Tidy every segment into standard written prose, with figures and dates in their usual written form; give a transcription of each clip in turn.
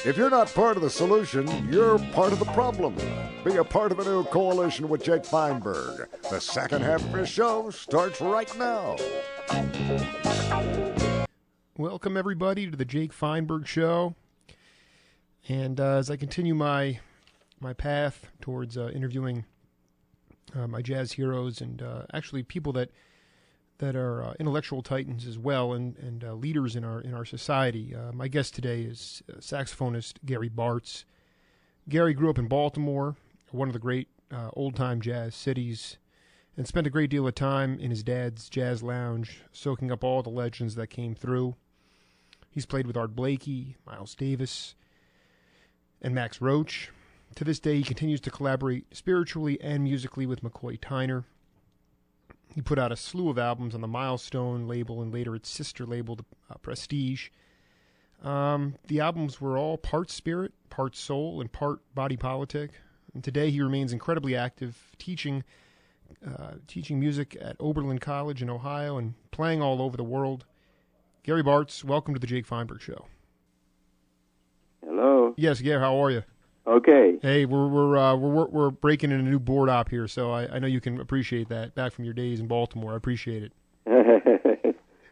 If you're not part of the solution, you're part of the problem. Be a part of a new coalition with Jake Feinberg. The second half of his show starts right now. Welcome, everybody, to the Jake Feinberg Show. And as I continue my path towards interviewing my jazz heroes and actually people that are intellectual titans as well and leaders in our society, my guest today is saxophonist Gary Bartz. Gary grew up in Baltimore, one of the great old-time jazz cities, and spent a great deal of time in his dad's jazz lounge, soaking up all the legends that came through. He's played with Art Blakey, Miles Davis, and Max Roach. To this day, he continues to collaborate spiritually and musically with McCoy Tyner. He put out a slew of albums on the Milestone label and later its sister label, the Prestige. The albums were all part spirit, part soul, and part body politic. And today he remains incredibly active, teaching music at Oberlin College in Ohio and playing all over the world. Gary Bartz, welcome to the Jake Feinberg Show. Hello. Yes, Gary, how are you? Okay. Hey, we're breaking in a new board op here, so I know you can appreciate that. Back from your days in Baltimore, I appreciate it.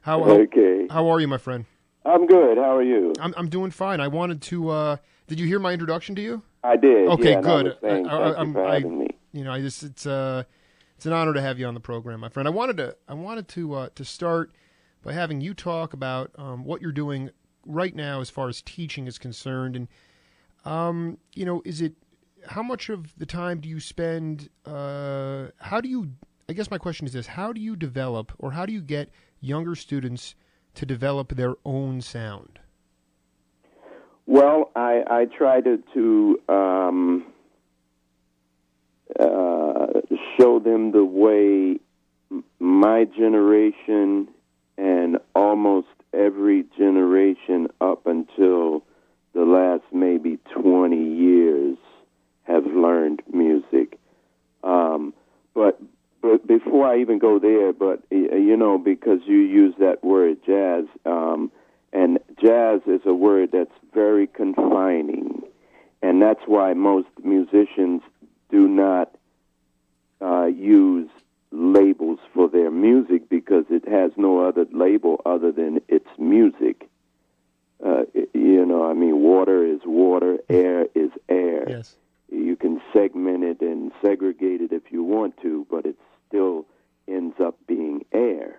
How are you, my friend? I'm good. How are you? I'm doing fine. I wanted to. Did you hear my introduction to you? I did. Okay, yeah, good. Thank you for having me. You know, it's an honor to have you on the program, my friend. I wanted to start by having you talk about what you're doing right now as far as teaching is concerned, and you know, how much of the time do you spend, I guess my question is this, how do you develop or how do you get younger students to develop their own sound? Well, I try to show them the way my generation and almost every generation up until the last maybe 20 years have learned music. But before I even go there, you know, because you use that word jazz, and jazz is a word that's very confining, and that's why most musicians do not use labels for their music, because it has no other label other than it's music. You know, I mean, water is water, air is air. Yes. You can segment it and segregate it if you want to, but it still ends up being air.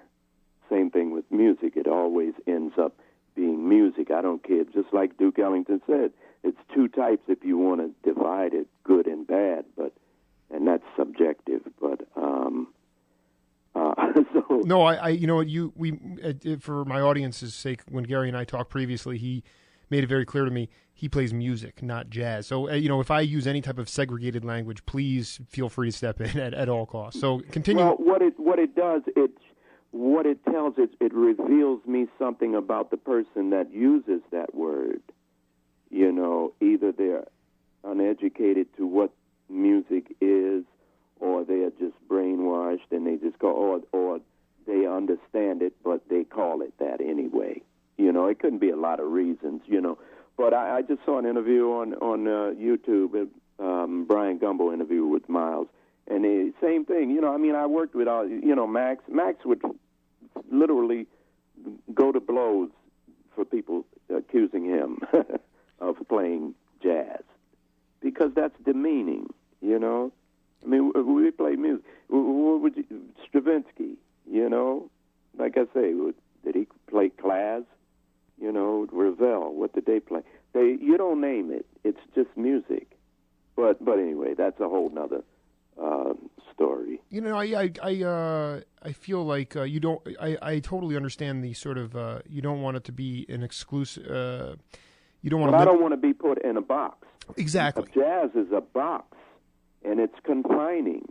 Same thing with music. It always ends up being music. I don't care. Just like Duke Ellington said, it's two types if you want to divide it, good and bad, and that's subjective. But so no, I you know, for my audience's sake, when Gary and I talked previously, he made it very clear to me he plays music, not jazz. So, you know, if I use any type of segregated language, please feel free to step in at all costs. So continue. Well, what it does, it reveals me something about the person that uses that word. You know, either they're uneducated to what music is, or they are just brainwashed and they just go, or they understand it, but they call it that anyway. You know, it couldn't be a lot of reasons, you know. But I just saw an interview on YouTube, Brian Gumbo interview with Miles, and the same thing. You know, I mean, I worked with, you know, Max. Max would literally go to blows for people accusing him of playing jazz, because that's demeaning, you know. I mean, we play music. What would you, Stravinsky, you know, like I say, did he play Class? You know, Ravel, what did they play? You don't name it. It's just music. But anyway, that's a whole nother story. You know, I feel like you don't. I totally understand the sort of you don't want it to be an exclusive. You don't want. But I don't want to be put in a box. Exactly. Jazz is a box, and it's confining.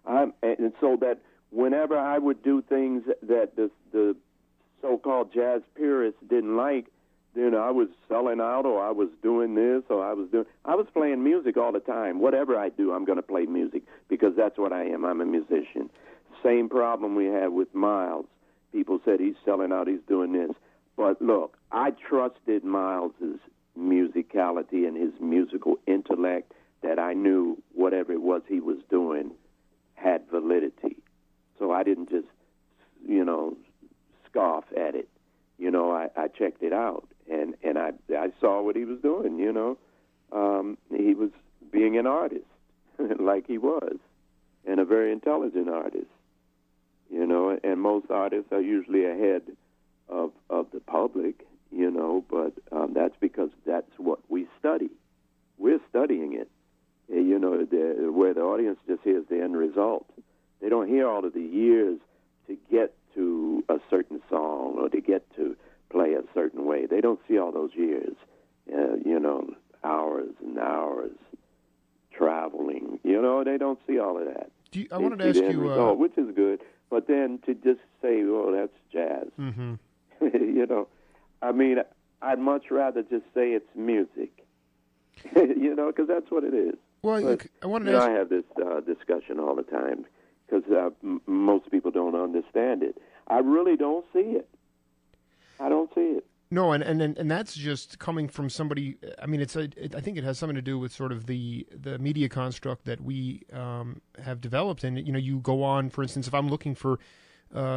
And so that whenever I would do things that the so-called jazz purists didn't like, you know, I was selling out, or I was doing this, or I was playing music all the time. Whatever I do, I'm going to play music, because that's what I am. I'm a musician. Same problem we had with Miles. People said he's selling out, he's doing this. But look, I trusted Miles's musicality and his musical intellect, that I knew whatever it was he was doing had validity. So I didn't just, scoff at it. I checked it out, and I saw what he was doing, He was being an artist, like he was, and a very intelligent artist, and most artists are usually ahead of the public, but that's because that's what we study. We're studying it, where the audience just hears the end result. They don't hear all of the years to get to a certain song or to get to play a certain way. They don't see all those years, hours and hours traveling. They don't see all of that. I wanted to ask you, result, which is good, but then to just say, "Oh, that's jazz," mm-hmm. I'd much rather just say it's music, because that's what it is. Well, but, I wanted to ask. I have this discussion all the time because most people don't understand it. I really don't see it. I don't see it. No, and that's just coming from somebody. I mean, I think it has something to do with sort of the media construct that we have developed. And you go on, for instance, if I'm looking for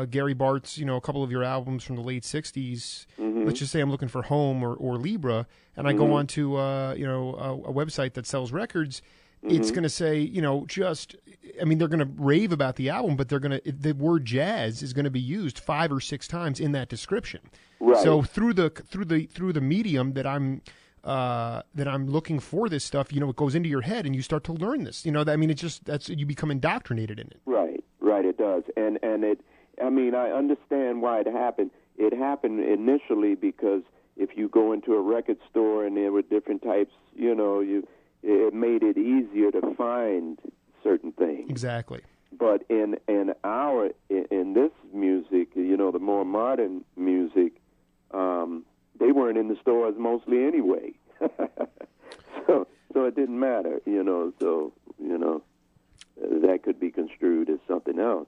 Gary Bart's, a couple of your albums from the late '60s. Mm-hmm. Let's just say I'm looking for Home or Libra, and I go on to a website that sells records. Mm-hmm. It's going to say, they're going to rave about the album, but the word jazz is going to be used 5 or 6 times in that description. Right. So through the medium that I'm looking for this stuff, it goes into your head and you start to learn this. You become indoctrinated in it. Right, it does. And I understand why it happened. It happened initially because if you go into a record store and there were different types, it made it easier to find certain things. Exactly. But in this music, the more modern music, they weren't in the stores mostly anyway. so it didn't matter, that could be construed as something else.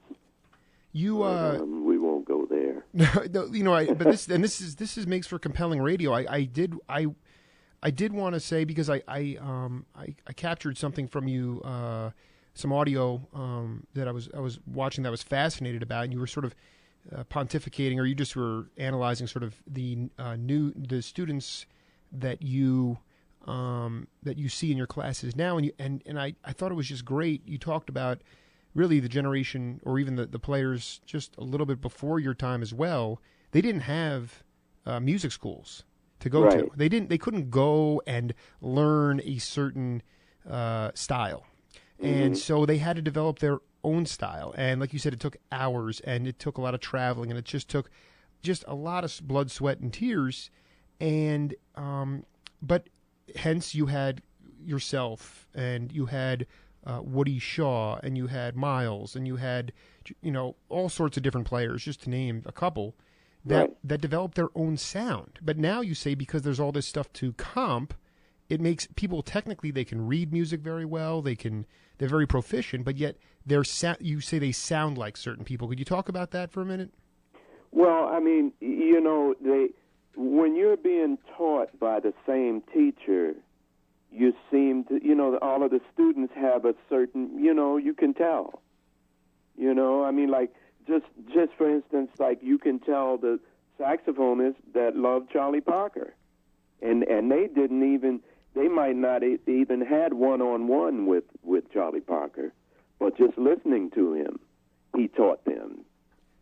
We won't go there. This makes for compelling radio. I did want to say, because I captured something from you, some audio that I was watching that I was fascinated about, and you were sort of pontificating, or you just were analyzing sort of the students that you see in your classes now, and I thought it was just great. You talked about really the generation, or even the players just a little bit before your time as well. They didn't have music schools to go to. They couldn't go and learn a certain style. And so they had to develop their own style. And like you said, it took hours, and it took a lot of traveling, and it just took a lot of blood, sweat, and tears. And but hence you had yourself, and you had Woody Shaw, and you had Miles, and you had all sorts of different players, just to name a couple, that developed their own sound. But now you say, because there's all this stuff to comp, it makes people, technically they can read music very well, they're very proficient, but yet you say they sound like certain people. Could you talk about that for a minute? Well, when you're being taught by the same teacher, you seem to, all of the students have a certain, you can tell. Like, just for instance, like, you can tell the saxophonists that love Charlie Parker. And they might not even had one-on-one with Charlie Parker, but just listening to him, he taught them.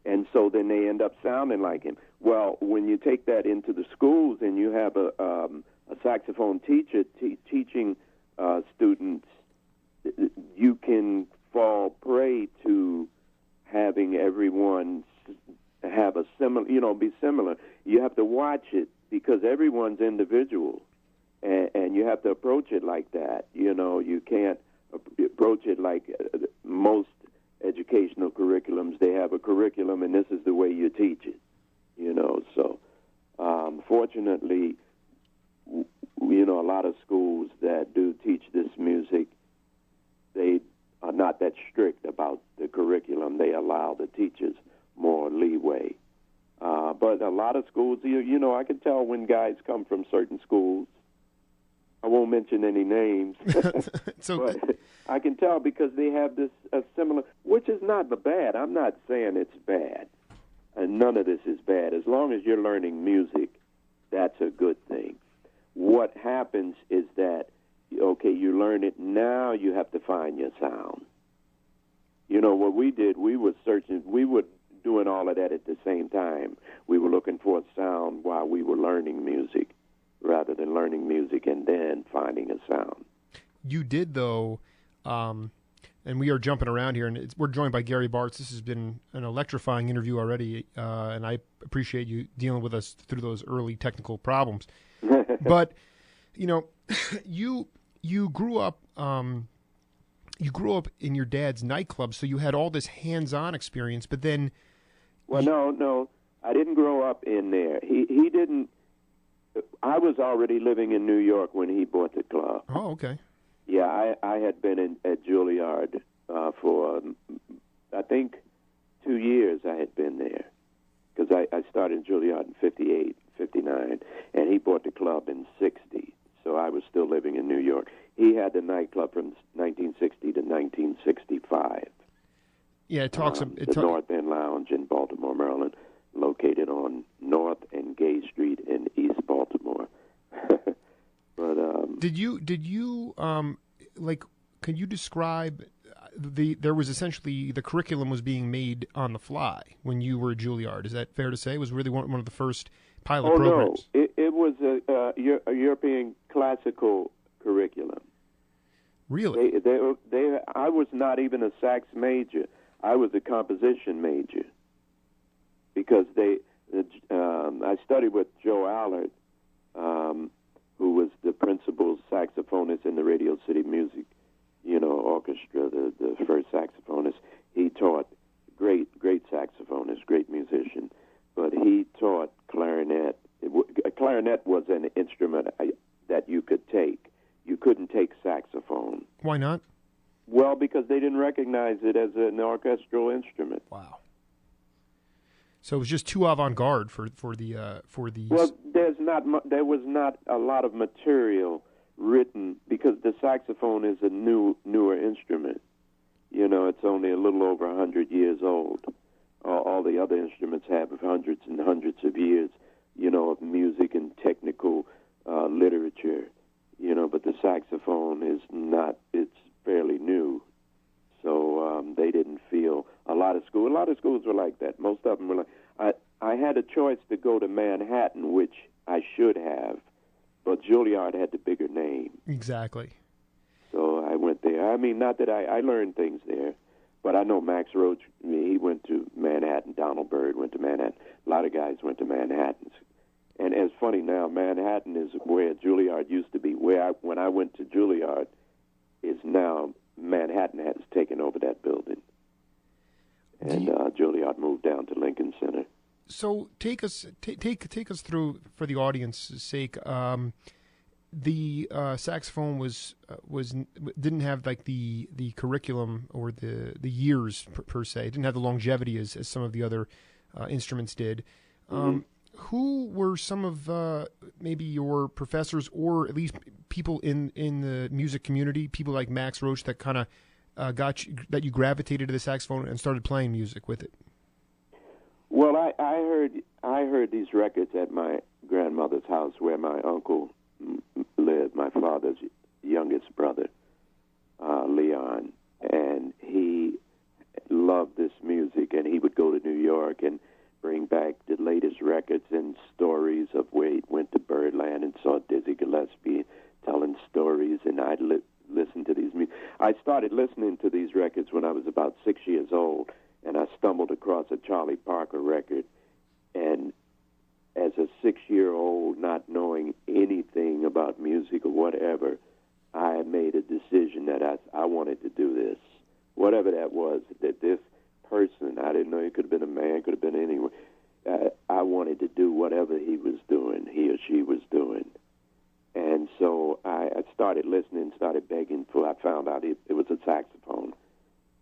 And so then they end up sounding like him. Well, when you take that into the schools and you have a saxophone teacher teaching students, you can fall prey to having everyone have a similar, be similar. You have to watch it because everyone's individual, and you have to approach it like that. You can't approach it like most educational curriculums. They have a curriculum, and this is the way you teach it. So fortunately, a lot of schools that do teach this music, they are not that strict about the curriculum. They allow the teachers more leeway. But a lot of schools, I can tell when guys come from certain schools, I won't mention any names. So, but I can tell because they have this similar, which is not bad. I'm not saying it's bad. And none of this is bad. As long as you're learning music, that's a good thing. What happens is that, okay, you learn it, now you have to find your sound. You know, what we did, we were searching, we were doing all of that at the same time. We were looking for a sound while we were learning music, rather than learning music and then finding a sound. You did, though, and we are jumping around here, and we're joined by Gary Bartz. This has been an electrifying interview already, and I appreciate you dealing with us through those early technical problems. But, you know, you grew up in your dad's nightclub, so you had all this hands-on experience, but then... Well, no, I didn't grow up in there. He didn't... I was already living in New York when he bought the club. Oh, okay. Yeah, I had been at Juilliard for, I think, 2 years I had been there. Because I started in Juilliard in 58, 59, and he bought the club in 60. So I was still living in New York. He had the nightclub from 1960 to 1965. Yeah, it talks... the North End Lounge in Baltimore, Maryland, located on North and Gay Street in East Baltimore. But did you like? Can you describe there was essentially the curriculum was being made on the fly when you were at Juilliard? Is that fair to say? It was really one of the first pilot programs. No, it was a European classical curriculum. Really? I was not even a sax major. I was a composition major because I studied with Joe Allard, who was the principal saxophonist in the Radio City Music, Orchestra, the first saxophonist. He taught great saxophonist, great musician, but he taught clarinet. A clarinet was an instrument that you could take. You couldn't take saxophone. Why not? Well, because they didn't recognize it as an orchestral instrument. Wow. So it was just too avant-garde for the. Well, there was not a lot of material written because the saxophone is a newer instrument. It's only a little over 100 years old. All the other instruments have hundreds and hundreds of years, of music and technical literature. But the saxophone is not. It's fairly new. So they didn't feel a lot of schools were like that. Most of them were like, I had a choice to go to Manhattan, which I should have, but Juilliard had the bigger name. Exactly. So I went there. I mean, not that I learned things there, but I know Max Roach, he went to Manhattan. Donald Byrd went to Manhattan. A lot of guys went to Manhattan. And it's funny now, Manhattan is where Juilliard used to be. When I went to Juilliard, is now Manhattan has taken over that building. And Juilliard moved down to Lincoln Center. So take us through, for the audience's sake. The saxophone didn't have like the curriculum or the years per se. It didn't have the longevity as some of the other instruments did. Who were some of maybe your professors, or at least people in the music community, people like Max Roach that kind of that you gravitated to the saxophone and started playing music with it? Well, I heard these records at my grandmother's house where my uncle lived, my father's youngest brother, Leon, and he loved this music, and he would go to New York and bring back the latest records and stories of where he went to Birdland and saw Dizzy Gillespie telling stories, and I'd listen to these music. I started listening to these records when I was about 6 years old, and I stumbled across a Charlie Parker record, and as a 6-year-old, not knowing anything about music or whatever, I made a decision that I wanted to do this, whatever that was, that this person, I didn't know, it could have been a man, could have been anyone. I wanted to do whatever he was doing, he or she was doing. And so I started listening, started begging for, I found out it was a saxophone,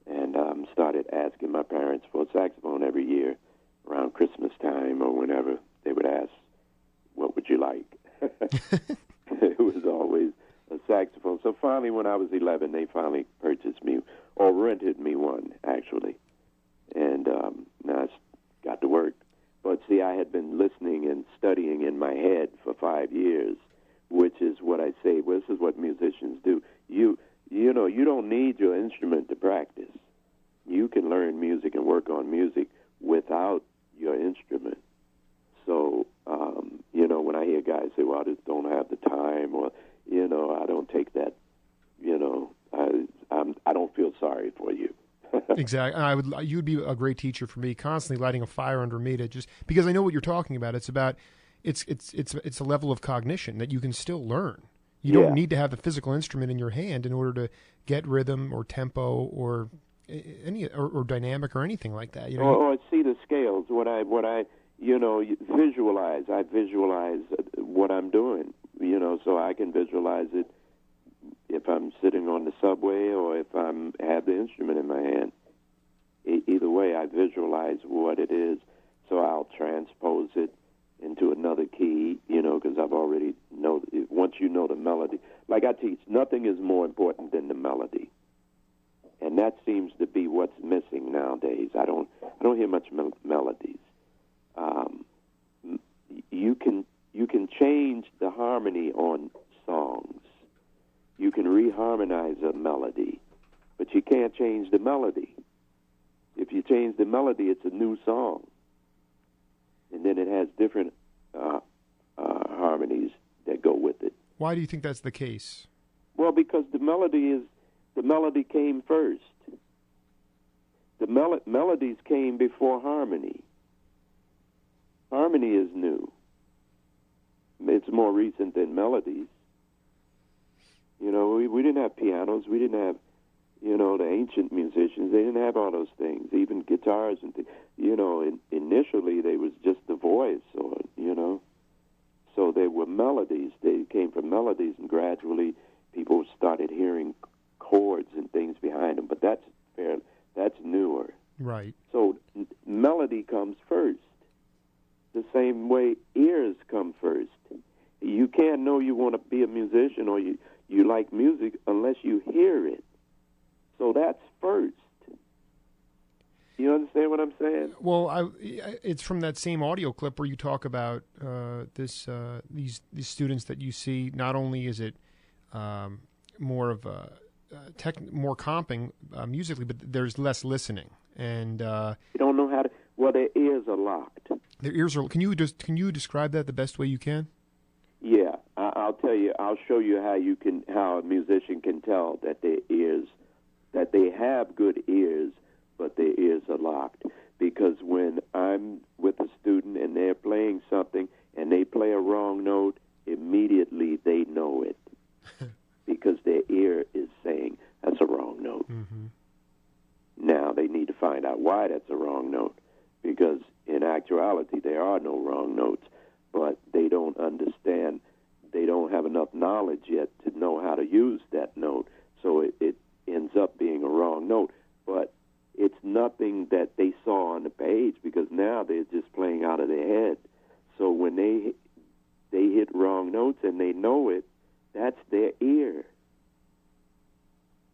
and started asking my parents for a saxophone every year around Christmas time or whenever. They would ask, what would you like? It was so finally when I was 11, they finally purchased me, or rented me one, actually. And now it's got to work. But see, I had been listening and studying in my head for 5 years, which is what I say, well, this is what musicians do. You don't need your instrument to practice. You can learn music and work on music without your instrument. So, when I hear guys say, well, I just don't have the time, or, I don't take that, I don't feel sorry for you. Exactly. You'd be a great teacher for me, constantly lighting a fire under me to just, because I know what you're talking about. It's a level of cognition that you can still learn. You don't need to have the physical instrument in your hand in order to get rhythm or tempo or or dynamic or anything like that. Or see the scales. What I visualize. I visualize what I'm doing. So I can visualize it if I'm sitting on the subway or if I have the instrument in my hand. Either way, I visualize what it is. So I'll transpose it into another key, because I've already know. Once you know the melody, like I teach, nothing is more important than the melody, and that seems to be what's missing nowadays. I don't hear much melodies. You can change the harmony on songs. You can reharmonize a melody, but you can't change the melody. If you change the melody, it's a new song. And then it has different harmonies that go with it. Why do you think that's the case? Well, because the melody came first. The melodies came before harmony. Harmony is new. It's more recent than melodies. We didn't have pianos. We didn't have, the ancient musicians. They didn't have all those things, even guitars and things. Initially they was just the voice, or, So they were melodies. They came from melodies, and gradually people started hearing chords and things behind them. But that's newer. Right. So melody comes first. The same way ears come first. You can't know you want to be a musician or you like music unless you hear it. So that's first. You understand what I'm saying? Well, it's from that same audio clip where you talk about these students that you see. Not only is it more of a more comping musically, but there's less listening, and you don't know how to. Well, their ears are locked. Their ears are. Can you describe that the best way you can? Yeah, I'll tell you. I'll show you how a musician can tell that they have good ears, but their ears are locked. Because when I'm with a student and they're playing something and they play a wrong note, immediately they know it because their ear is saying that's a wrong note. Mm-hmm. Now they need to find out why that's a wrong note, because in actuality there are no wrong notes, but they don't understand. They don't have enough knowledge yet to know how to use that note, so it ends up being a wrong note. But it's nothing that they saw on the page, because now they're just playing out of their head. So when they hit wrong notes and they know it, that's their ear.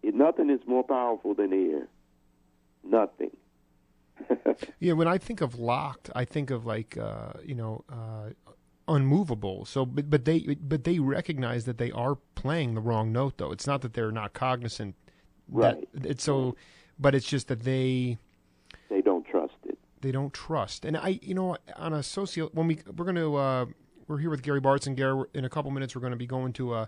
Nothing is more powerful than ear. Nothing. Yeah, when I think of locked, I think of like unmovable. So, but they recognize that they are playing the wrong note, though. It's not that they're not cognizant. Right. It's so, but it's just that they don't trust it. They don't trust. And on a we're here with Gary Bartz, Gary, in a couple minutes we're going to be going to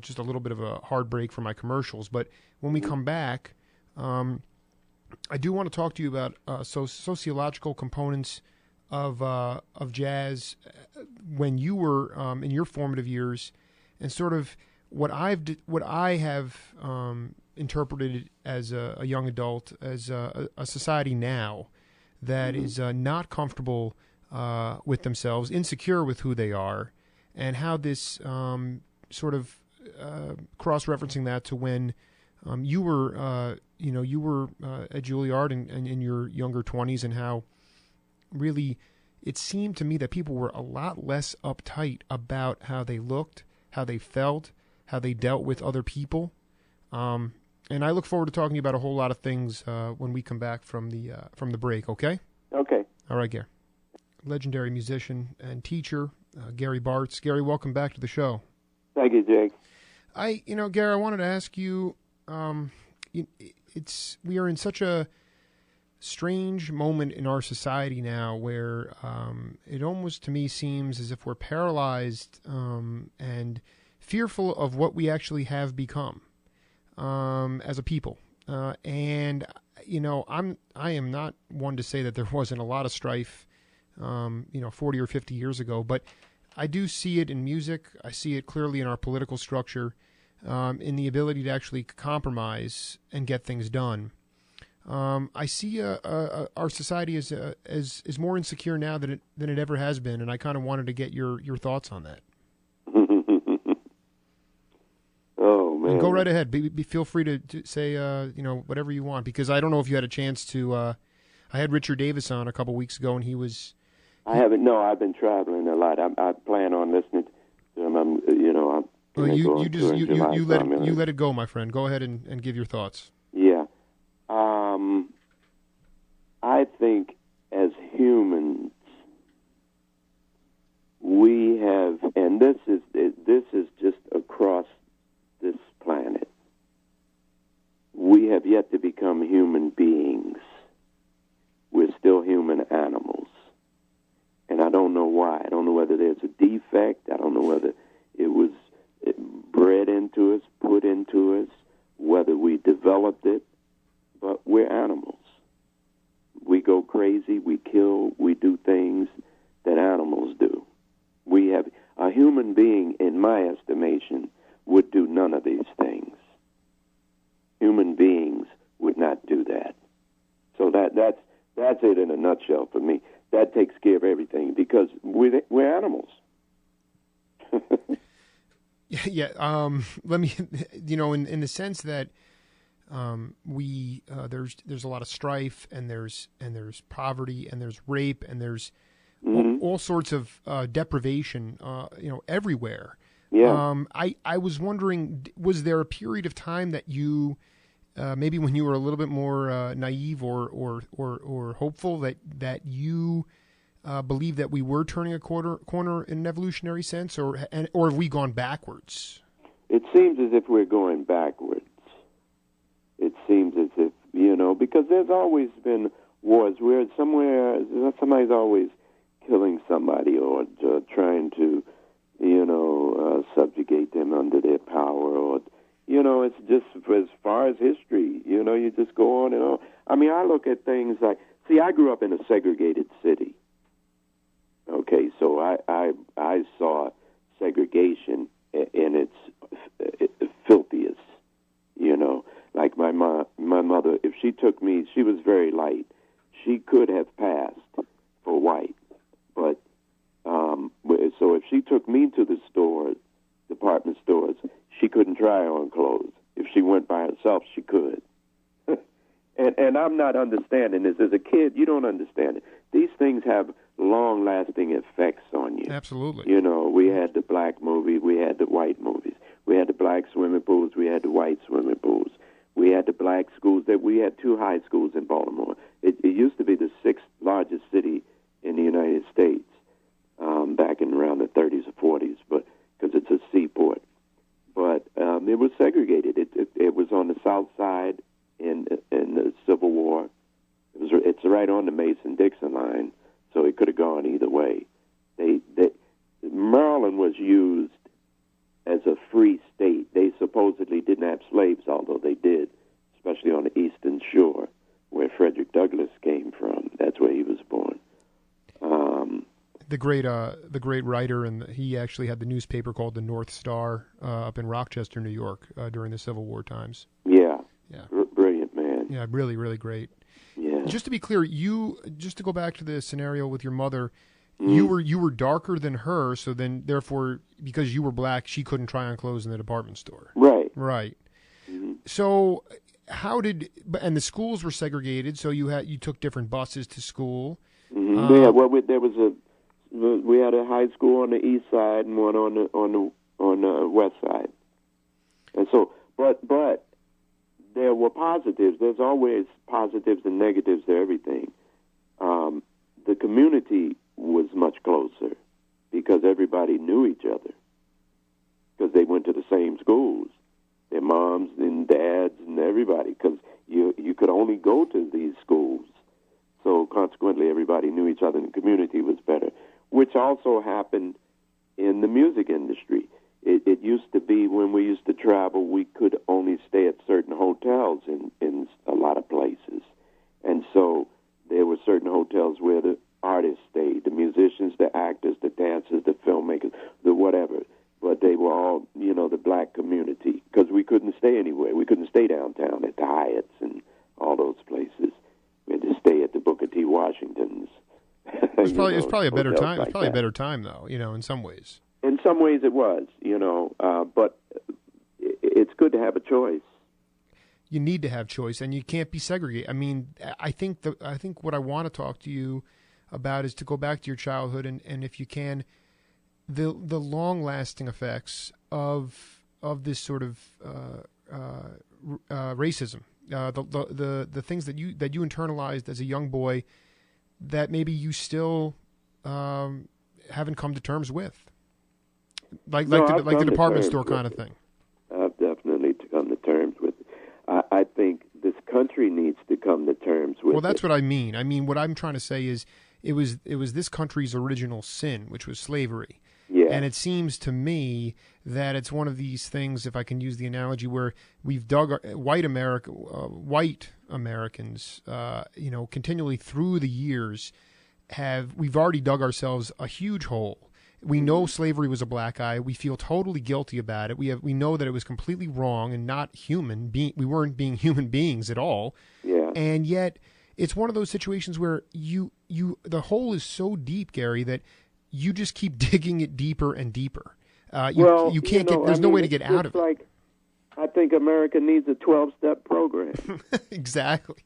just a little bit of a hard break for my commercials. But when we come back, I do want to talk to you about sociological components of jazz when you were in your formative years, and sort of what I have interpreted as a young adult as a society now that is not comfortable with themselves, insecure with who they are, and how this sort of cross-referencing that to when you were at Juilliard and in your younger 20s, and how really it seemed to me that people were a lot less uptight about how they looked, how they felt, how they dealt with other people. And I look forward to talking to you about a whole lot of things when we come back from the break, okay? Okay. All right, Gary. Legendary musician and teacher, Gary Bartz. Gary, welcome back to the show. Thank you, Jake. Gary, I wanted to ask you, we are in such a strange moment in our society now where it almost to me seems as if we're paralyzed and fearful of what we actually have become as a people. And I am not one to say that there wasn't a lot of strife 40 or 50 years ago, but I do see it in music. I see it clearly in our political structure, in the ability to actually compromise and get things done. I see our society is more insecure now than it ever has been, and I kind of wanted to get your thoughts on that. Oh man! And go right ahead. Feel free to say whatever you want, because I don't know if you had a chance to. I had Richard Davis on a couple weeks ago, and he was. I haven't. No, I've been traveling a lot. I plan on listening to him. Well, you let it go, my friend. Go ahead and give your thoughts. Yeah. I think as humans, we have, and this is just across this planet, we have yet to become human beings. We're still human animals. And I don't know why. I don't know whether there's a defect. I don't know whether it was bred into us, put into us, whether we developed it, but we're animals. We go crazy, we kill, we do things that animals do. We have a human being, in my estimation, would do none of these things. Human beings would not do that. So that's it in a nutshell for me. That takes care of everything because we're animals. Yeah. Let me, in the sense that there's a lot of strife and there's poverty and there's rape and there's all sorts of deprivation, everywhere. Yeah. I was wondering, was there a period of time that you, maybe when you were a little bit more naive or hopeful that you believed that we were turning a corner in an evolutionary sense, or have we gone backwards? It seems as if we're going backwards. It seems as if, because there's always been wars where somebody's always killing somebody or trying to, subjugate them under their power, or, it's just as far as history, you just go on and on. I mean, I look at things like, I grew up in a segregated city. Okay, so I saw segregation in its filthiest, like my mother, if she took me, she was very light. She could have passed for white, but so if she took me to the stores, department stores, she couldn't try on clothes. If she went by herself, she could. And I'm not understanding this. As a kid, you don't understand it. These things have long-lasting effects on you. Absolutely. We had the black movie, we had the white movies. We had the black swimming pools, we had the white swimming pools. We had the black schools. We had 2 high schools in Baltimore. It used to be the 6th largest city in the United States back in around the 30s or 40s, but because it's a seaport. But it was segregated. It was on the south side in the Civil War. It's right on the Mason-Dixon line, so it could have gone either way. Maryland was used as a free state. They supposedly didn't have slaves, although they did, especially on the eastern shore, where Frederick Douglass came from. That's where he was born. The great writer, and he actually had the newspaper called the North Star up in Rochester, New York, during the Civil War times. Yeah. Yeah. Brilliant man. Yeah, really, really great. Yeah. Just to be clear, just to go back to the scenario with your mother, you were darker than her, so then therefore, because you were black, she couldn't try on clothes in the department store. Right. Right. Mm-hmm. So and the schools were segregated, so you took different buses to school. Mm-hmm. We had a high school on the east side and one on the west side. And so, but there were positives. There's always positives and negatives to everything. The community was much closer because everybody knew each other because they went to the same schools, their moms and dads and everybody, because you could only go to these schools. So consequently, everybody knew each other and the community was better, which also happened in the music industry. It used to be when we used to travel, we could only stay at certain hotels in a lot of places. And so there were certain hotels where the artists stayed, the musicians, the actors, the dancers, the filmmakers, the whatever. But they were all, the black community, because we couldn't stay anywhere. We couldn't stay downtown at the Hyatts and all those places. We had to stay at the Booker T. Washingtons. It was probably a better time. It was probably a better time, though, in some ways. In some ways it was, but it's good to have a choice. You need to have choice, and you can't be segregated. I mean, I think what I want to talk to you about is to go back to your childhood, and if you can, the long-lasting effects of this sort of racism, the things that you internalized as a young boy that maybe you still haven't come to terms with. Like the department store kind of thing. I've definitely come to terms with it. I think this country needs to come to terms with it. Well, that's what I mean. I mean, what I'm trying to say is it was this country's original sin, which was slavery. Yeah. And it seems to me that it's one of these things, if I can use the analogy, where we've dug white Americans, continually through the years we've already dug ourselves a huge hole. We know slavery was a black eye. We feel totally guilty about it. We know that it was completely wrong and not human. We weren't being human beings at all. Yeah. And yet, it's one of those situations where the hole is so deep, Gary, that you just keep digging it deeper and deeper. You can't get. There's no way to get out of it. I think America needs a 12-step program. Exactly.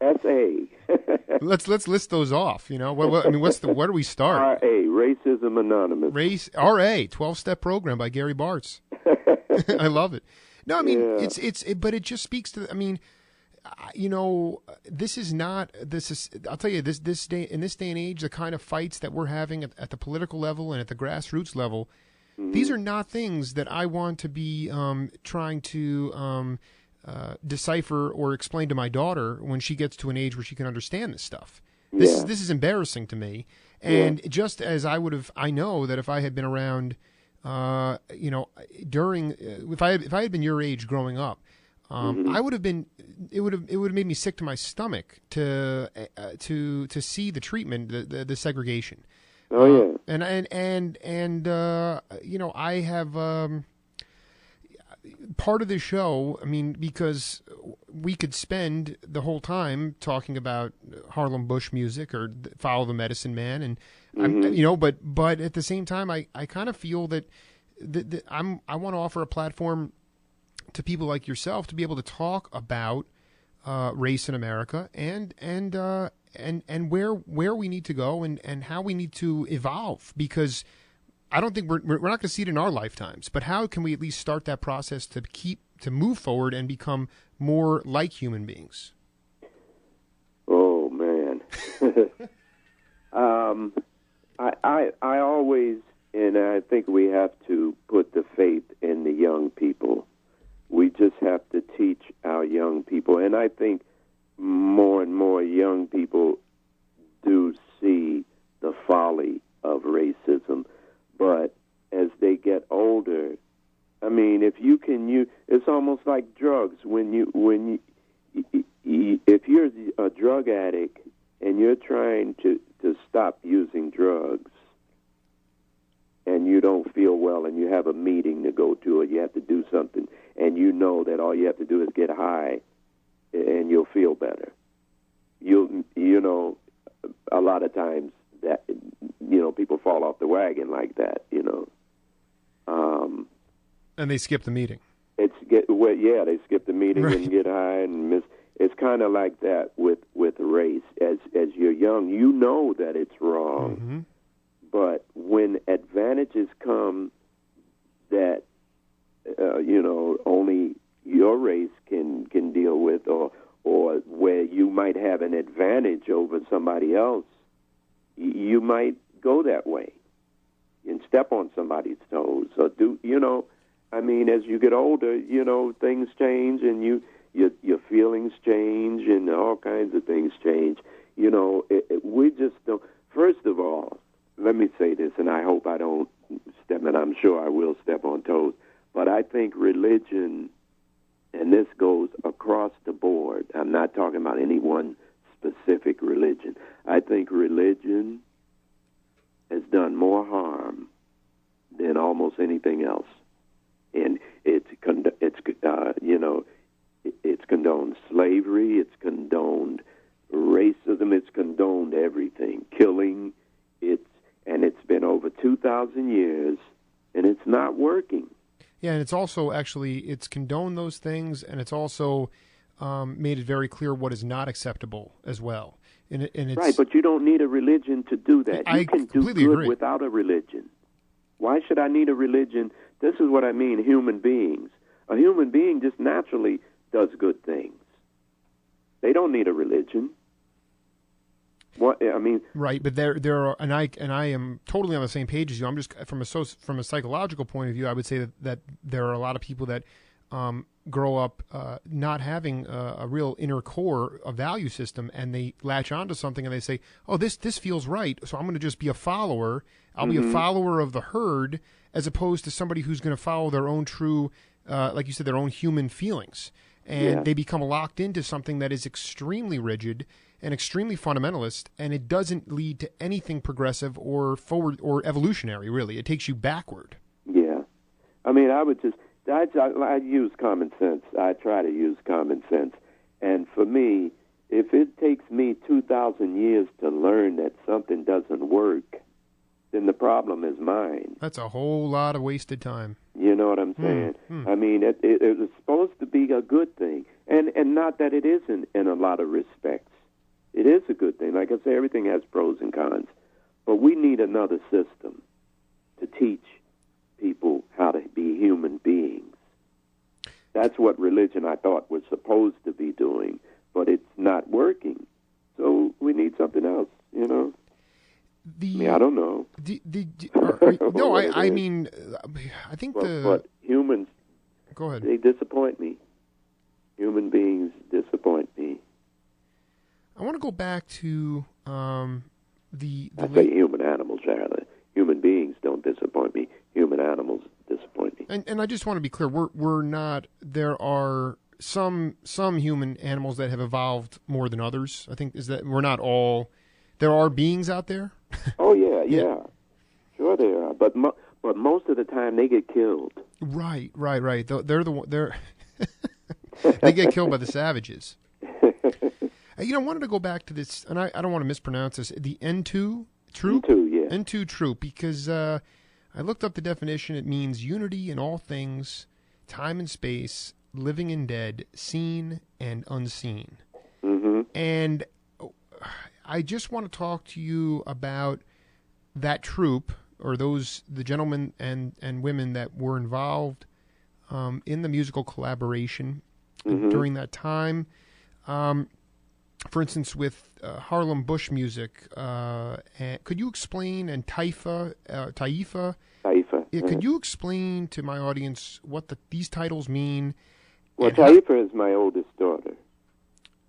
SA. Let's list those off. Where do we start? RA, Racism Anonymous. RA, 12-step program by Gary Bartz. I love it. No, I mean but it just speaks to. I mean, this is. I'll tell you this day in this day and age, the kind of fights that we're having at the political level and at the grassroots level. Mm-hmm. These are not things that I want to be trying to decipher or explain to my daughter when she gets to an age where she can understand this stuff. This is embarrassing to me. And just as I know that if I had been around, if I had been your age growing up, I would have been. It would have made me sick to my stomach to see the treatment, the segregation. Oh yeah. I have. Part of the show, I mean, because we could spend the whole time talking about Harlem Bush music or Follow the Medicine Man, and but at the same time, I kind of feel that I want to offer a platform to people like yourself to be able to talk about race in America and where we need to go and how we need to evolve, because I don't think we're not going to see it in our lifetimes, but how can we at least start that process to move forward and become more like human beings? Oh man, I always, and I think we have to put the faith in the young people. We just have to teach our young people, and I think more and more young people do see the folly of racism. But as they get older, I mean, if you can use, it's almost like drugs. If you're a drug addict and you're trying to stop using drugs, and you don't feel well, and you have a meeting to go to, or you have to do something, and you know that all you have to do is get high, and you'll feel better. A lot of times that people fall off the wagon like that, and they skip the meeting. They skip the meeting and get high and miss. It's kind of like that with race. As you're young, you know that it's wrong, mm-hmm. but when advantages come that only your race can deal with, or where you might have an advantage over somebody else, you might go that way and step on somebody's toes, or as you get older, things change, and your feelings change, and all kinds of things change. We just don't. First of all, let me say this, and I hope I don't step, and I'm sure I will step on toes, but I think religion, and this goes across the board, I'm not talking about any one specific religion. I think religion has done more harm than almost anything else. And it's condoned slavery, it's condoned racism, it's condoned everything, killing. It's been over 2,000 years, and it's not working. Yeah, and it's also it's condoned those things, and it's also made it very clear what is not acceptable as well. And it's, right, but you don't need a religion to do that. You can do good agree. Without a religion. Why should I need a religion? This is what I mean, human beings. A human being just naturally does good things. They don't need a religion. Right, but there are, and I am totally on the same page as you. I'm just from a psychological point of view, I would say that there are a lot of people that grow up not having a real inner core, a value system, and they latch onto something and they say, "Oh, this feels right, so I'm going to just be a follower. I'll be a follower of the herd, as opposed to somebody who's going to follow their own true, like you said, their own human feelings." And they become locked into something that is extremely rigid and extremely fundamentalist, and it doesn't lead to anything progressive or forward or evolutionary, really. It takes you backward. Yeah. I use common sense. I try to use common sense. And for me, if it takes me 2,000 years to learn that something doesn't work, then the problem is mine. That's a whole lot of wasted time. You know what I'm saying? It was supposed to be a good thing. And not that it isn't in a lot of respects. It is a good thing. Like I say, everything has pros and cons. But we need another system to teach people how to be human beings. That's what religion, I thought, was supposed to be doing, but it's not working. So we need something else, I don't know. I think But humans, go ahead. They disappoint me. Human beings disappoint me. I want to go back to I say human animals, rather. Human beings don't disappoint me. Human animals disappoint me. And I just want to be clear, we're not. There are some human animals that have evolved more than others. I think is that we're not all. There are beings out there. Oh yeah. Sure there are, but most of the time they get killed. Right. They're they get killed by the savages. I wanted to go back to this, and I don't want to mispronounce this. The N2 troop? N2 troop, because I looked up the definition. It means unity in all things, time and space, living and dead, seen and unseen. Mm-hmm. And I just want to talk to you about that troop, or the gentlemen and women that were involved in the musical collaboration during that time. For instance, with Harlem Bush music, could you explain, and Taifa? Could you explain to my audience what these titles mean? Well, Taifa is my oldest daughter.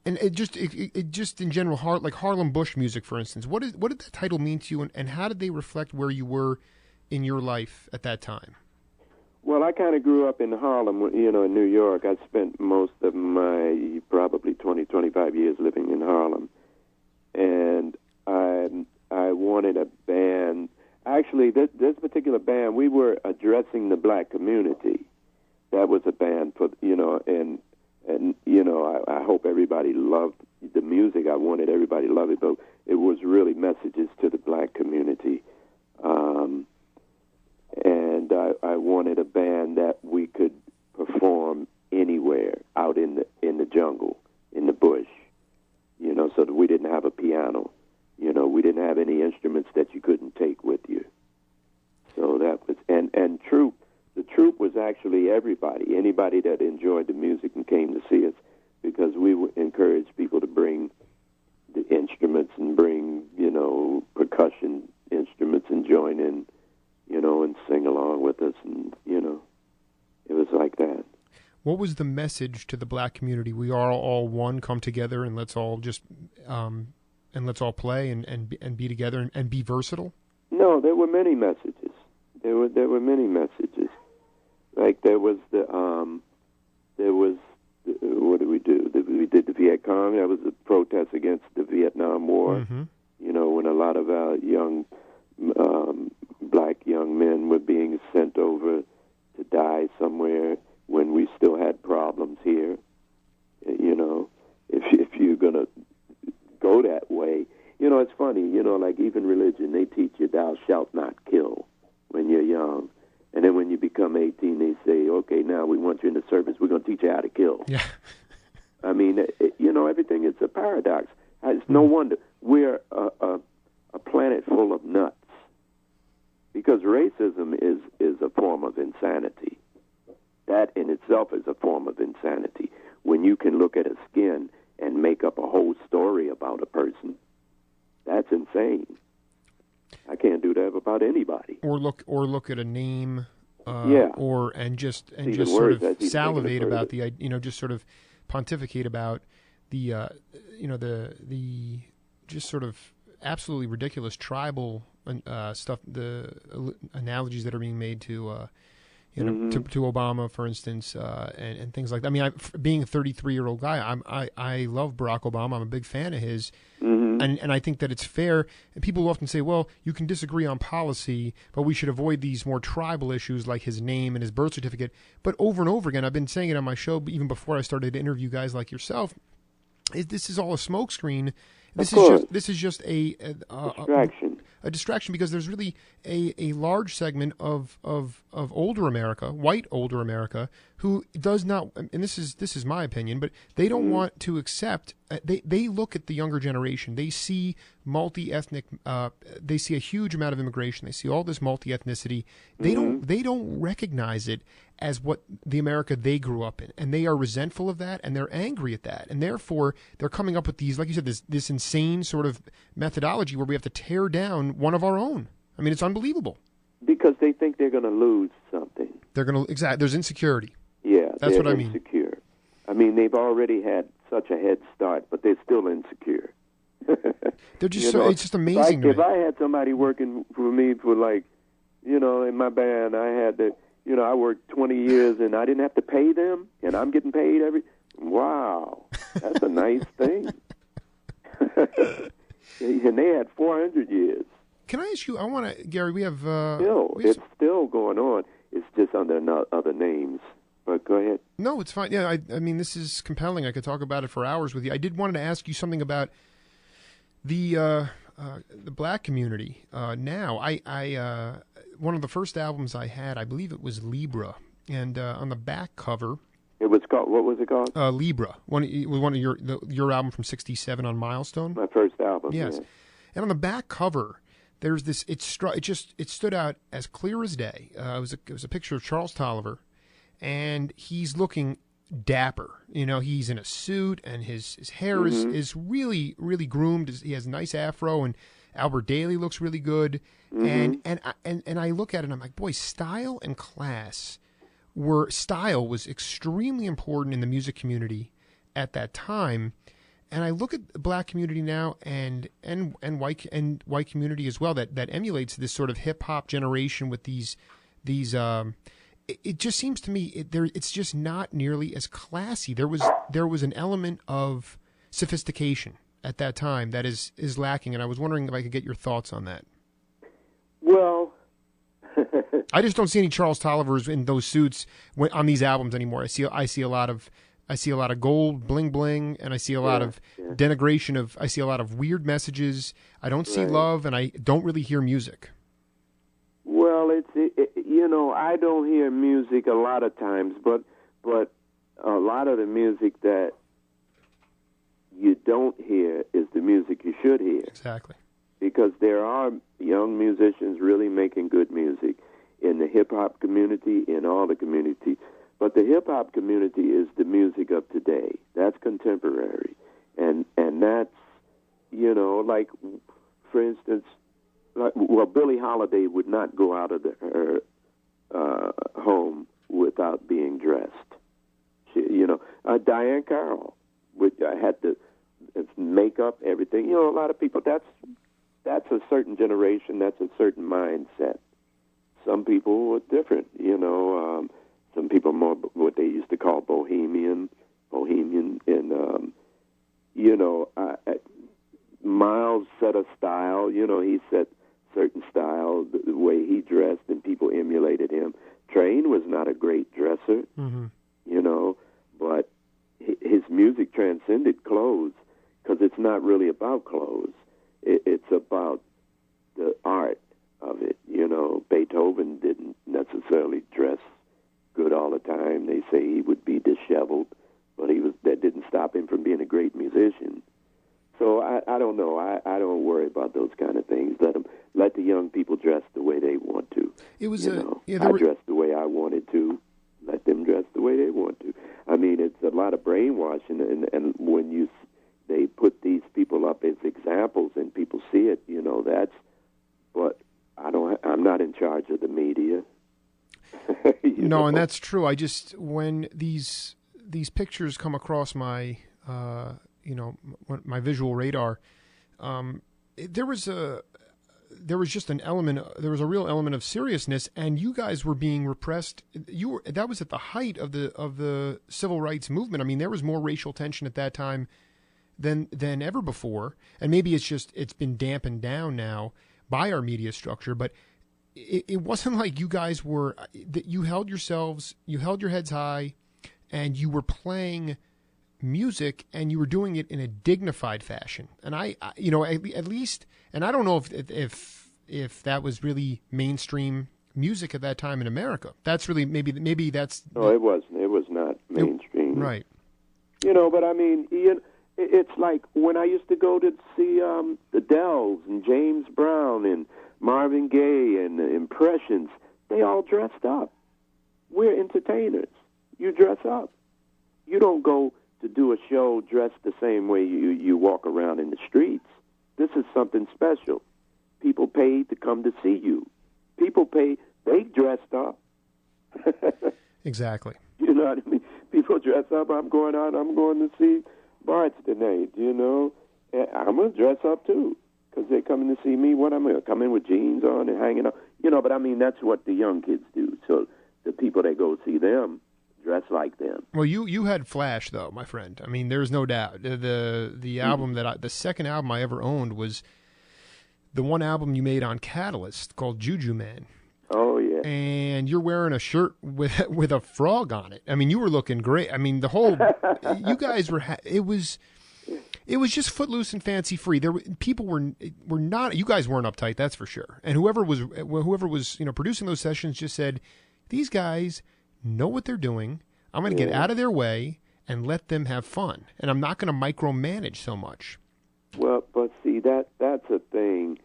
And it just in general, like Harlem Bush music, for instance, what did that title mean to you, and how did they reflect where you were in your life at that time? Well, I kind of grew up in Harlem, in New York. I spent most of my probably 20, 25 years living in Harlem. And I wanted a band. Actually, this particular band, we were addressing the black community. That was a band for, I hope everybody loved the music. I wanted everybody to love it, but it was really messages to the black community. And I wanted a band that we could perform anywhere out in the jungle, in the bush, so that we didn't have a piano. We didn't have any instruments that you couldn't take with you. So that was, and troop, the troop was actually everybody, anybody that enjoyed the music and came to see us, because we encouraged people to bring the instruments and bring, percussion instruments and join in, and sing along with us, and, it was like that. What was the message to the black community? We are all one, come together, and let's all just, and let's all play and be together and be versatile? No, there were many messages. There were many messages. Like there was what did we do? We did the Viet Cong. That was a protest against the Vietnam War. Mm-hmm. When a lot of our young black young men were being sent over to die somewhere when we still had problems here. If you're gonna go that way, it's funny. Like even religion, they teach you thou shalt not kill when you're young. And then when you become 18, they say, okay, now we want you in the service. We're going to teach you how to kill. Yeah. I mean, everything is a paradox. It's no wonder we're a planet full of nuts, because racism is a form of insanity. That in itself is a form of insanity. When you can look at a skin and make up a whole story about a person, that's insane. I can't do that about anybody. Or look at a name, and just sort of salivate about just sort of pontificate about the just sort of absolutely ridiculous tribal stuff, the analogies that are being made to to Obama, for instance, and things like that. I mean, being a 33-year-old guy, I love Barack Obama. I'm a big fan of his. And I think that it's fair. And people often say, well, you can disagree on policy, but we should avoid these more tribal issues like his name and his birth certificate. But over and over again, I've been saying it on my show, even before I started to interview guys like yourself, this is all a smokescreen. This is just a distraction. A distraction, because there's really a large segment of older America, white older America, who does not, and this is my opinion, but they don't want to accept. They look at the younger generation. They see multi-ethnic. They see a huge amount of immigration. They see all this multi-ethnicity. They don't recognize it as what the America they grew up in, and they are resentful of that, and they're angry at that, and therefore they're coming up with these, like you said, this insane sort of methodology where we have to tear down one of our own. I mean, it's unbelievable. Because they think they're going to lose something. There's insecurity. Yeah, that's what I mean. Insecure. I mean, they've already had such a head start, but they're still insecure. They're just it's just amazing. Like if I had somebody working for me for in my band, I had to, I worked 20 years and I didn't have to pay them, and I'm getting paid wow, that's a nice thing. And they had 400 years. Can I ask you? I want to, Gary. We have it's still going on. It's just under other names. But go ahead. No, it's fine. Yeah, I mean, this is compelling. I could talk about it for hours with you. I did wanted to ask you something about the black community. Now, I one of the first albums I had, I believe it was Libra, and on the back cover, it was called. What was it called? Libra. It was one of your album from '67 on Milestone. My first album. Yes, yeah. And on the back cover, there's this. It stood out as clear as day. It was a picture of Charles Tolliver, and he's looking dapper. He's in a suit, and his hair is really, really groomed. He has a nice afro, and Albert Daly looks really good. And I look at it and I'm like, boy, style and class style was extremely important in the music community at that time. And I look at the black community now and white community as well, that emulates this sort of hip hop generation with these it just seems to me it's just not nearly as classy. There was an element of sophistication at that time that is lacking, and I was wondering if I could get your thoughts on that. Well, I just don't see any Charles Tollivers in those suits on these albums anymore. I see a lot of gold bling bling, and I see a lot of denigration I see a lot of weird messages. I don't see love, and I don't really hear music. Well, I don't hear music a lot of times, but a lot of the music that you don't hear is the music you should hear. Exactly. Because there are young musicians really making good music. in the hip-hop community, in all the community. But the hip-hop community is the music of today. That's contemporary. And that's, you know, like, for instance, Billie Holiday would not go out of her home without being dressed. She, you know, Diane Carroll had to makeup, everything. You know, a lot of people, that's a certain generation, that's a certain mindset. Some people were different, you know. Some people more what they used to call bohemian, and you know, Miles set a style. You know, he set certain style, the way he dressed, and people emulated him. Train was not a great dresser, you know, but his music transcended clothes because it's not really about clothes. It's about the art of it. You know, Beethoven didn't necessarily dress good all the time. They say he would be disheveled, but that didn't stop him from being a great musician. So I don't know. I don't worry about those kind of things. Let the young people dress the way they want to. It was I dress the way I wanted to. Let them dress the way they want to. I mean, it's a lot of brainwashing, and when they put these people up as examples and people see it, you know, that's. But I'm not in charge of the media. No, and that's true. I just, when these pictures come across my you know, my visual radar, there was just an element. There was a real element of seriousness, and you guys were being repressed. That was at the height of the civil rights movement. I mean, there was more racial tension at that time than ever before, and maybe it's been dampened down now by our media structure, but it wasn't like you guys were, that you held your heads high, and you were playing music, and you were doing it in a dignified fashion. And I you know, at least, and I don't know if that was really mainstream music at that time in America. That's really maybe that's. No, it wasn't. It was not mainstream, right? You know, but I mean, it's like when I used to go to see the Dells and James Brown and Marvin Gaye and the Impressions. They all dressed up. We're entertainers. You dress up. You don't go to do a show dressed the same way you walk around in the streets. This is something special. People paid to come to see you. People paid. They dressed up. Exactly. You know what I mean? People dress up. I'm going out. I'm going to see Bart's tonight. You know, and I'm going to dress up too because they're coming to see me. What I'm going to come in with jeans on and hanging out. You know, but I mean that's what the young kids do. So the people that go see them dress like them. Well, you had flash though, my friend. I mean, there's no doubt. The album the second album I ever owned was the one album you made on Catalyst called Juju Man. Oh yeah. And you're wearing a shirt with a frog on it. I mean, you were looking great. I mean, the whole you guys were. It was just footloose and fancy free. People were not. You guys weren't uptight, that's for sure. And whoever was producing those sessions just said, these guys know what they're doing. I'm going to get out of their way and let them have fun. And I'm not going to micromanage so much. Well, but see, that's a thing.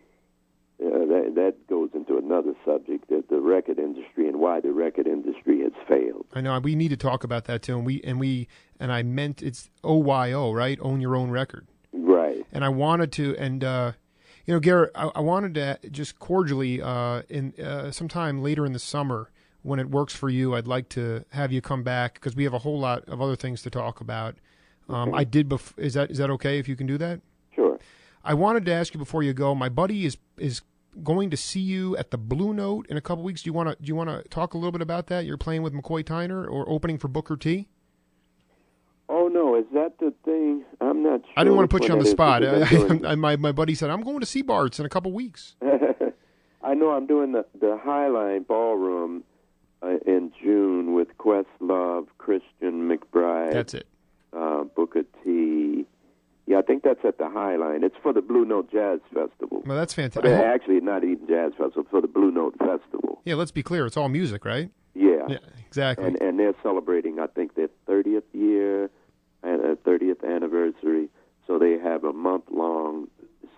That goes into another subject, that the record industry and why the record industry has failed. I know we need to talk about that too, and I meant it's OYO, right? Own your own record, right? And I wanted to, and Garrett, I wanted to just cordially, in sometime later in the summer, when it works for you, I'd like to have you come back because we have a whole lot of other things to talk about. Okay. Is that okay if you can do that? Sure. I wanted to ask you before you go. My buddy is going to see you at the Blue Note in a couple weeks. Do you want to talk a little bit about that? You're playing with McCoy Tyner or opening for Booker T? Oh no, is that the thing? I'm not sure. I didn't want to put you on the spot. My buddy said I'm going to see Bart's in a couple weeks. I know I'm doing the Highline Ballroom in June with Questlove, Christian McBride. That's it. Booker T. Yeah, I think that's at the Highline. It's for the Blue Note Jazz Festival. Well, that's fantastic. Actually, not even Jazz Festival, for the Blue Note Festival. Yeah, let's be clear. It's all music, right? Yeah. Yeah, exactly. And they're celebrating, I think, their 30th year and 30th anniversary. So they have a month-long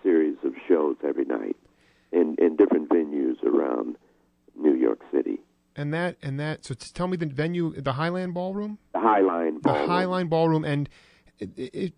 series of shows every night in different venues around New York City. And that. So tell me the venue, the Highline Ballroom. The Highline Ballroom. The Highline Ballroom, and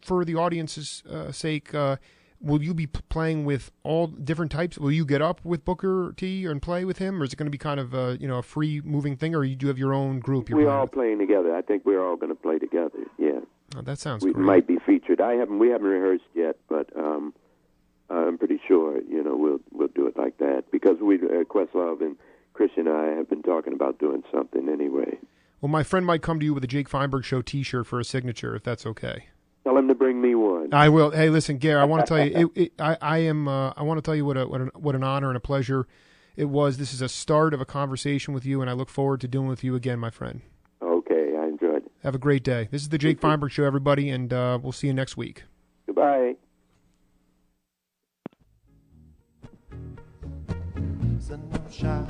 for the audience's sake, will you be playing with all different types? Will you get up with Booker T and play with him, or is it going to be kind of a free moving thing, or you do have your own group? We're all playing together. I think we're all going to play together. Yeah. Oh, that sounds we great. might be featured. We haven't rehearsed yet, but I'm pretty sure we'll do it like that because Questlove and Christian and I have been talking about doing something anyway. Well, my friend might come to you with a Jake Feinberg Show T-shirt for a signature, if that's okay. Tell him to bring me one. I will. Hey, listen, Gary, I want to tell you, I want to tell you what an honor and a pleasure it was. This is a start of a conversation with you, and I look forward to doing it with you again, my friend. Okay, I enjoyed it. Have a great day. This is the Jake Feinberg Show, everybody, and we'll see you next week. Goodbye. Send them shine.